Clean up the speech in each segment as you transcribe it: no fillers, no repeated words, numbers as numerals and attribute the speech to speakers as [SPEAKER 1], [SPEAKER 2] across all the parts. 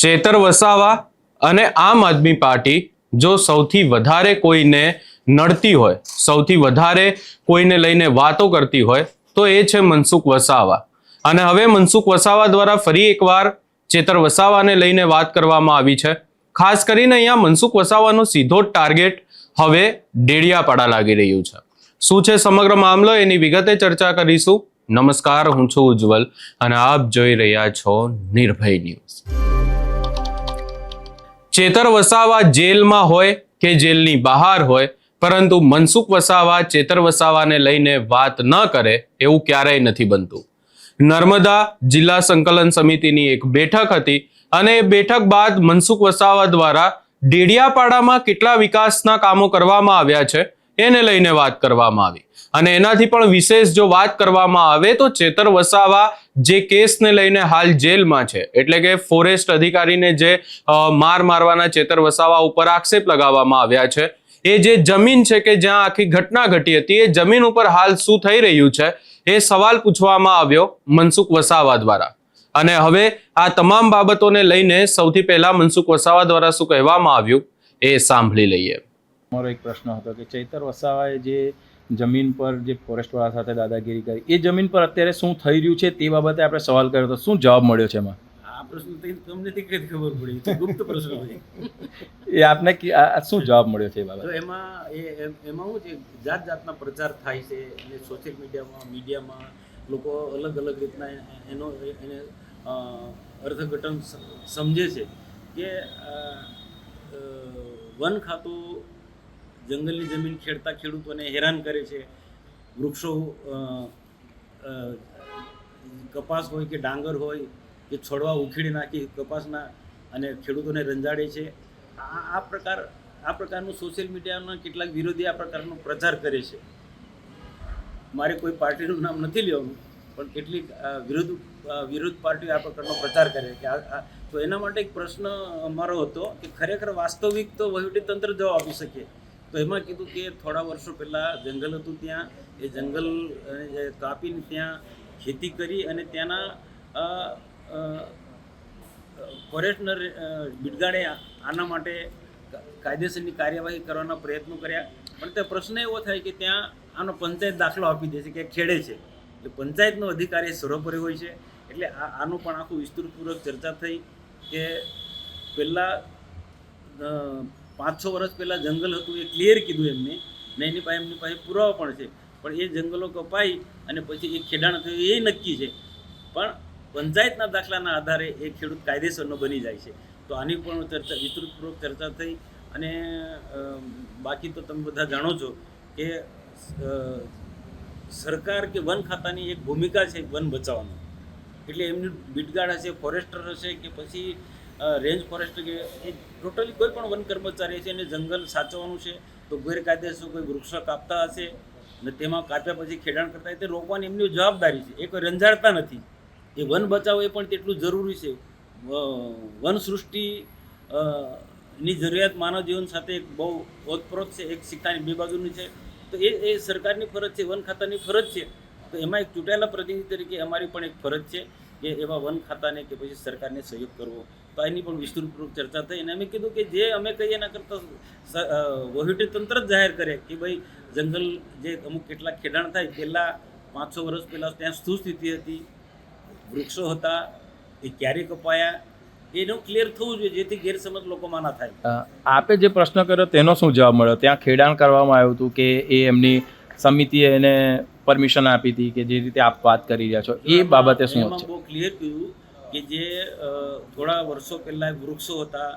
[SPEAKER 1] ચેતર વસાવા અને આમ આદમી પાર્ટી જો સૌથી વધારે કોઈને નડતી હોય, સૌથી વધારે કોઈને લઈને વાતો કરતી હોય તો એ છે મનસુખ વસાવા. અને હવે મનસુખ વસાવા દ્વારા ફરી એકવાર ચેતર વસાવાને લઈને વાત કરવામાં આવી છે. ખાસ કરીને અહીંયા મનસુખ વસાવાનો સીધો ટાર્ગેટ હવે ડેડિયાપાડા લાગી રહ્યું છે. શું છે સમગ્ર મામલો, એની વિગતે ચર્ચા કરીશું. નમસ્કાર, હું છું ઉજ્જવલ અને આપ જોઈ રહ્યા છો નિર્ભય ન્યૂઝ. ચેતર વસાવા જેલમાં હોય કે જેલની બહાર હોય, પરંતુ મનસુખ વસાવા ચેતર વસાવાને લઈને વાત ન કરે એવું ક્યારેય નથી બનતું. નર્મદા જિલ્લા સંકલન સમિતિની એક બેઠક હતી અને એ બેઠક બાદ મનસુખ વસાવા દ્વારા ડેડિયાપાડામાં કેટલા વિકાસના કામો કરવામાં આવ્યા છે એને લઈને વાત કરવામાં આવી. અને એનાથી પણ વિશેષ જો વાત કરવામાં આવે તો ચેતર વસાવા જે કેસને લઈને હાલ જેલમાં છે, એટલે કે ફોરેસ્ટ અધિકારીને જે મારવાના ચેતર વસાવા ઉપર આક્ષેપ લગાવવામાં આવ્યા છે, એ જે જમીન છે કે જ્યાં આખી ઘટના ઘટી હતી, એ જમીન ઉપર હાલ શું થઈ રહ્યું છે એ સવાલ પૂછવામાં આવ્યો મનસુખ વસાવા દ્વારા. અને હવે આ તમામ બાબતોને લઈને સૌથી પહેલા મનસુખ વસાવા દ્વારા શું કહેવામાં આવ્યું એ સાંભળી લઈએ.
[SPEAKER 2] મારો એક પ્રશ્ન હતો કે ચેતર વસાવાએ જે જમીન પર જે ફોરેસ્ટવાળા સાથે દાદાગીરી કરી, એ જમીન પર અત્યારે શું થઈ રહ્યું છે તે બાબતે આપણે સવાલ કર્યો હતો. શું જવાબ મળ્યો છે એમાં?
[SPEAKER 3] આ પ્રશ્ન તમને કઈ ખબર પડી? તો ગુપ્ત પ્રશ્ન છે
[SPEAKER 2] એ આપને શું જવાબ મળ્યો છે એ બાબતે?
[SPEAKER 3] તો એમાં શું છે, જાત જાતના પ્રચાર થાય છે અને સોશિયલ મીડિયામાં લોકો અલગ અલગ રીતના એને અર્થઘટન સમજે છે કે વન ખાતું જંગલની જમીન ખેડતા ખેડૂતોને હેરાન કરે છે. વૃક્ષો, કપાસ હોય કે ડાંગર હોય કે છોડવા ઉખેડી નાખી કપાસના અને ખેડૂતોને રંજાડે છે. આ પ્રકારનું સોશિયલ મીડિયાના કેટલાક વિરોધી આ પ્રકારનો પ્રચાર કરે છે. મારે કોઈ પાર્ટીનું નામ નથી લેવાનું, પણ કેટલીક વિરોધ પાર્ટીઓ આ પ્રકારનો પ્રચાર કરે કે તો એના માટે એક પ્રશ્ન અમારો હતો કે ખરેખર વાસ્તવિક તો વહીવટીતંત્ર જવાબ આપી શકે. તો એમાં કીધું કે થોડા વર્ષો પહેલાં જંગલ હતું, ત્યાં એ જંગલ કાપીને ત્યાં ખેતી કરી અને ત્યાંના ફોરેસ્ટના બિડગાડે આના માટે કાયદેસરની કાર્યવાહી કરવાના પ્રયત્નો કર્યા. પણ તે પ્રશ્ન એવો થાય કે ત્યાં આનો પંચાયત દાખલો આપી દે છે કે ખેડે છે, એટલે પંચાયતનો અધિકાર એ સર્વોપરી હોય છે. એટલે આનું પણ આખું વિસ્તૃતપૂર્વક ચર્ચા થઈ કે પહેલાં 5-6 વર્ષ પહેલાં જંગલ હતું એ ક્લિયર કીધું એમને, ને એમની પાસે પુરાવા પણ છે. પણ એ જંગલો કપાઈ અને પછી એ ખેડાણ થયું એ નક્કી છે, પણ પંચાયતના દાખલાના આધારે એ ખેડૂત કાયદેસરનો બની જાય છે. તો આની પણ વિસ્તૃતપૂર્વક ચર્ચા થઈ. અને બાકી તો તમે બધા જાણો છો કે સરકાર કે વન ખાતાની એક ભૂમિકા છે વન બચાવવાનું. એટલે એમની બીટગાર્ડ હશે, ફોરેસ્ટર હશે કે પછી રેન્જ ફોરેસ્ટર કે એ ટોટલી કોઈ પણ વન કર્મચારી છે એને જંગલ સાચવવાનું છે. તો ગેરકાયદેસર કોઈ વૃક્ષો કાપતા હશે ને તેમાં કાપ્યા પછી ખેડાણ કરતા હોય તે રોકવાની એમની જવાબદારી છે. એ કોઈ રંજાડતા નથી. એ વન બચાવ એ પણ તેટલું જરૂરી છે. વન સૃષ્ટિ ની જરૂરિયાત માનવ જીવન સાથે બહુ ઓતપ્રોત છે. એક સિક્કાની બે બાજુની છે. તો એ સરકારની ફરજ છે, વન ખાતાની ફરજ છે. તો એમાં એક ચૂંટાયેલા પ્રતિનિધિ તરીકે અમારી પણ એક ફરજ છે કે એવા વન ખાતાને કે પછી સરકારને સહયોગ કરવો. તો એની પણ વિસ્તૃતપૂર્વક ચર્ચા થઈ અને અમે કીધું કે જે અમે કહીએ એના કરતાં વહીવટીતંત્ર જ જાહેર કરે કે ભાઈ જંગલ જે અમુક કેટલાક ખેડાણ થાય, પહેલાં 5-6 વર્ષ પહેલાં ત્યાં શું સ્થિતિ હતી, વૃક્ષો હતા, એ ક્યારે કપાયા, એનું ક્લિયર થવું જોઈએ જેથી ગેરસમજ લોકોમાં ના થાય.
[SPEAKER 2] આપે જે પ્રશ્ન કર્યો તેનો શું જવાબ મળ્યો? ત્યાં ખેડાણ કરવામાં આવ્યું હતું કે એ એમની સમિતિએ એને પરમિશન આપી હતી કે જે રીતે આપ વાત કરી રહ્યા છો એ બાબતે શું છે?
[SPEAKER 3] બહુ ક્લિયર કહ્યું કે જે થોડા વર્ષો પહેલાં વૃક્ષો હતા,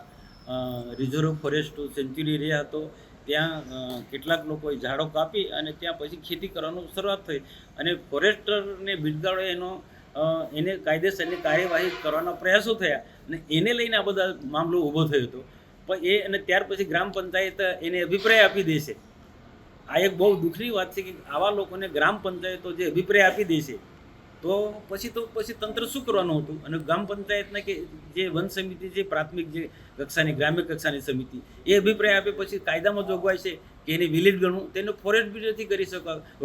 [SPEAKER 3] રિઝર્વ ફોરેસ્ટ સેન્ચ્યુરી રહ્યા હતો, ત્યાં કેટલાક લોકોએ ઝાડો કાપી અને ત્યાં પછી ખેતી કરવાનું શરૂઆત થઈ અને ફોરેસ્ટરને બિડગાડો એને કાયદેસરની કાર્યવાહી કરવાના પ્રયાસો થયા અને એને લઈને આ બધા મામલો ઊભો થયો હતો. પણ અને ત્યાર પછી ગ્રામ પંચાયત એને અભિપ્રાય આપી દેશે. આ એક બહુ દુઃખની વાત છે કે આવા લોકોને ગ્રામ પંચાયતો જે અભિપ્રાય આપી દેશે તો પછી તંત્ર શું કરવાનું હતું? અને ગ્રામ પંચાયતના કે જે વન સમિતિ જે પ્રાથમિક જે કક્ષાની ગ્રામ્ય કક્ષાની સમિતિ એ અભિપ્રાય આપે પછી કાયદામાં જોગવાઈ છે કે એને વિલિડ ગણવું, તેને ફોરેસ્ટ બી નથી કરી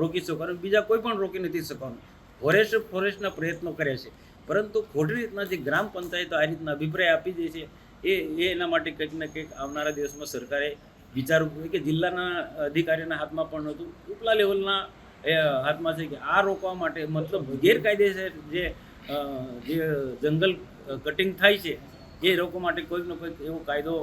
[SPEAKER 3] રોકી શકવાનું, બીજા કોઈ પણ રોકી નથી શકવાનું. ફોરેસ્ટના પ્રયત્નો કરે છે. પરંતુ ખોટી રીતના જે ગ્રામ પંચાયતો આ રીતના અભિપ્રાય આપી દે છે એ એના માટે કંઈક ને કંઈક આવનારા દિવસમાં સરકારે વિચારવું જોઈએ કે જિલ્લાના અધિકારીના હાથમાં પણ નહોતું, ઉપલા લેવલના હાથમાં છે કે આ રોકવા માટે મતલબ ગેરકાયદેસર જે જંગલ કટિંગ થાય છે એ રોકવા માટે કોઈકનો કોઈક એવો કાયદો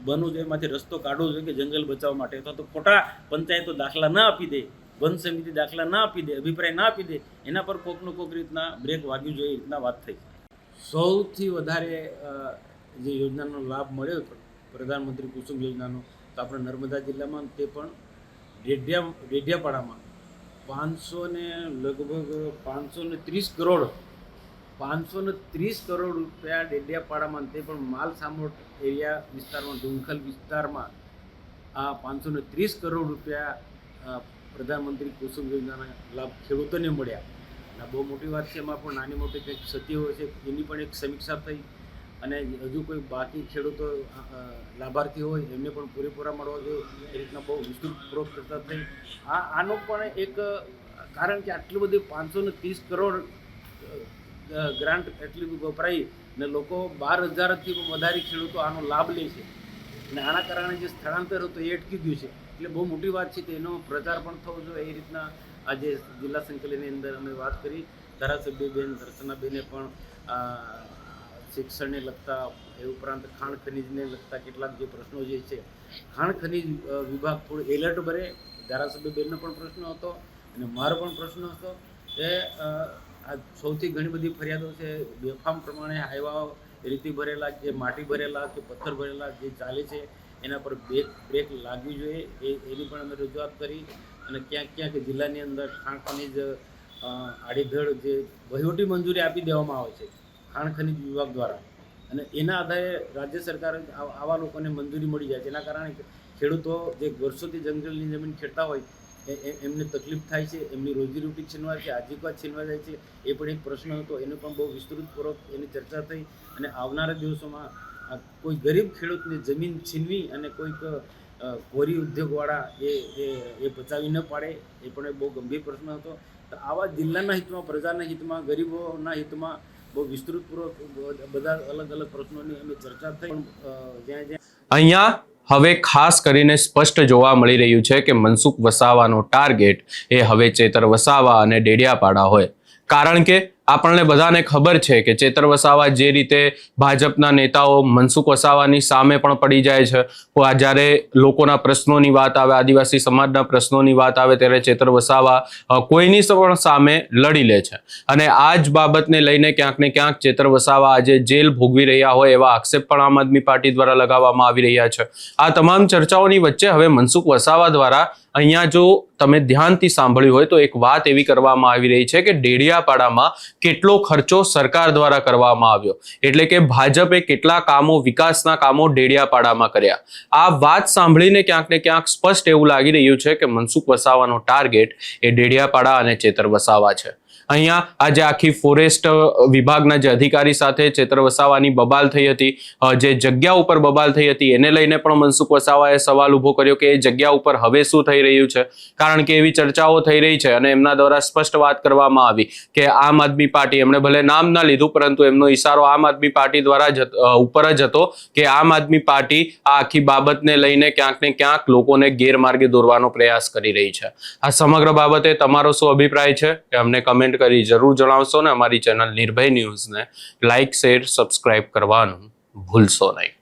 [SPEAKER 3] બનવો જોઈએ, એમાંથી રસ્તો કાઢવો જોઈએ કે જંગલ બચાવવા માટે, અથવા તો ખોટા પંચાયતો દાખલા ના આપી દે, વન સમિતિ દાખલા ના આપી દે, અભિપ્રાય ના આપી દે, એના પર કોઈકનો કોઈક રીતના બ્રેક વાગ્યું જોઈએ, એ રીતના વાત થઈ. સૌથી વધારે જે યોજનાનો લાભ મળ્યો પ્રધાનમંત્રી કુસુમ યોજનાનો, તો આપણે નર્મદા જિલ્લામાં તે પણ ડેડિયાપાડામાં લગભગ 530 કરોડ રૂપિયા ડેડિયાપાડામાં, તે પણ માલ સામોટ એરિયા વિસ્તારમાં, ડુંખલ વિસ્તારમાં આ 530 કરોડ રૂપિયા પ્રધાનમંત્રી કુસુમ યોજનાના લાભ ખેડૂતોને મળ્યા. અને બહુ મોટી વાત છે. એમાં પણ નાની મોટી કંઈક ક્ષતિઓ હોય છે એની પણ એક સમીક્ષા થઈ, અને હજુ કોઈ બાકી ખેડૂતો લાભાર્થી હોય એમને પણ પૂરેપૂરા મળવા જોઈએ એ રીતના બહુ વિસ્તૃતપૂર્વક ચર્ચા થઈ. આનો પણ એક કારણ કે આટલી બધી 530 કરોડ ગ્રાન્ટ એટલી વપરાઈ ને લોકો 12,000થી પણ વધારે ખેડૂતો આનો લાભ લે છે, અને આના કારણે જે સ્થળાંતર હતું એ અટકી ગયું છે. એટલે બહુ મોટી વાત છે, તેનો પ્રચાર પણ થવો જોઈએ. એ રીતના આજે જિલ્લા સંકલનની અંદર અમે વાત કરી. ધારાસભ્યબેન દર્શનાબેને પણ શિક્ષણને લગતા, એ ઉપરાંત ખાણ ખનીજને લગતા કેટલાક જે પ્રશ્નો જે છે, ખાણ ખનીજ વિભાગ થોડું એલર્ટ ભરે. ધારાસભ્યબેનનો પણ પ્રશ્ન હતો અને મારો પણ પ્રશ્ન હતો એ આ સૌથી ઘણી બધી ફરિયાદો છે બેફામ પ્રમાણે હાઈવા રેતી ભરેલા કે માટી ભરેલા કે પથ્થર ભરેલા જે ચાલે છે એના પર બ્રેક લાગવી જોઈએ, એની પણ અમે રજૂઆત કરી. અને ક્યાંક જિલ્લાની અંદર ખાણ ખનીજ આડેધડ જે વહીવટી મંજૂરી આપી દેવામાં આવે છે ખાણ ખનીજ વિભાગ દ્વારા, અને એના આધારે રાજ્ય સરકાર આવા લોકોને મંજૂરી મળી જાય, જેના કારણે ખેડૂતો જે વર્ષોથી જંગલની જમીન ખેડતા હોય એમને તકલીફ થાય છે, એમની રોજીરોટી છીનવાય છે, આજીવિકા છીનવાઈ જાય છે. એ પણ એક પ્રશ્ન હતો, એનો પણ બહુ વિસ્તૃતપૂર્વક એની ચર્ચા થઈ. અને આવનારા દિવસોમાં કોઈ ગરીબ ખેડૂતની જમીન છીનવી અને કોઈક કોરી ઉદ્યોગવાળા એ બચાવી ન પાડે, એ પણ એક બહુ ગંભીર પ્રશ્ન હતો. તો આવા જિલ્લાના હિતમાં, પ્રજાના હિતમાં, ગરીબોના હિતમાં બહુ વિસ્તૃતપૂર્વક બધા અલગ અલગ પ્રશ્નોની અમે ચર્ચા થઈ. જ્યાં
[SPEAKER 1] અહીંયા હવે ખાસ કરીને સ્પષ્ટ જોવા મળી રહ્યું છે કે મનસુખ વસાવાનો ટાર્ગેટ એ હવે ચેતર વસાવા અને ડેડિયાપાડા હોય. કારણ કે આપણને બધાને ખબર છે કે ચેતર વસાવા જે રીતે ભાજપના નેતાઓ મનસુખ વસાવાની સામે પણ પડી જાય છે, જ્યારે લોકોના પ્રશ્નોની વાત આવે, આદિવાસી સમાજના પ્રશ્નોની વાત આવે, ત્યારે ચેતર વસાવા કોઈની પણ સામે લડી લે છે. અને આ જ બાબતને લઈને ક્યાંક ને ક્યાંક ચેતર વસાવા આજે જેલ ભોગવી રહ્યા હોય એવા આક્ષેપ પણ આમ આદમી પાર્ટી દ્વારા લગાવવામાં આવી રહ્યા છે. આ તમામ ચર્ચાઓની વચ્ચે હવે મનસુખ વસાવા દ્વારા અહીંયા જો તમે ધ્યાનથી સાંભળ્યું હોય તો એક વાત એવી કરવામાં આવી રહી છે કે ડેડિયાપાડામાં કેટલો ખર્ચો સરકાર દ્વારા કરવામાં આવ્યો, એટલે કે ભાજપે કેટલા કામો, વિકાસના કામો ડેડિયાપાડામાં કર્યા. આ વાત સાંભળીને ક્યાંક ને ક્યાંક સ્પષ્ટ એવું લાગી રહ્યું છે કે મનસુખ વસાવાનો ટાર્ગેટ એ ડેડિયાપાડા અને ચેતર વસાવા છે. અહીંયા આજે આખી ફોરેસ્ટ વિભાગના જે અધિકારી સાથે ચેતર વસાવાની બબાલ થઈ હતી, જે જગ્યા ઉપર બબાલ થઈ હતી, એને લઈને પણ મનસુખ વસાવાએ સવાલ ઊભો કર્યો કે એ જગ્યા ઉપર હવે શું થઈ રહ્યું છે. કારણ કે એવી ચર્ચાઓ થઈ રહી છે અને એમના દ્વારા સ્પષ્ટ વાત કરવામાં આવી કે આમ આદમી પાર્ટી, એમણે ભલે નામ ના લીધું પરંતુ એમનો ઈશારો આમ આદમી પાર્ટી દ્વારા ઉપર જ હતો કે આમ આદમી પાર્ટી આ આખી બાબતને લઈને ક્યાંક ને ક્યાંક લોકોને ગેરમાર્ગે દોરવાનો પ્રયાસ કરી રહી છે. આ સમગ્ર બાબતે તમારો શું અભિપ્રાય છે કે અમને કમેન્ટ કરી જરૂર જણાવશો, ને અમારી ચેનલ નિર્ભય ન્યૂઝને લાઇક, શેર, સબસ્ક્રાઇબ કરવાનું ભૂલશો નહીં.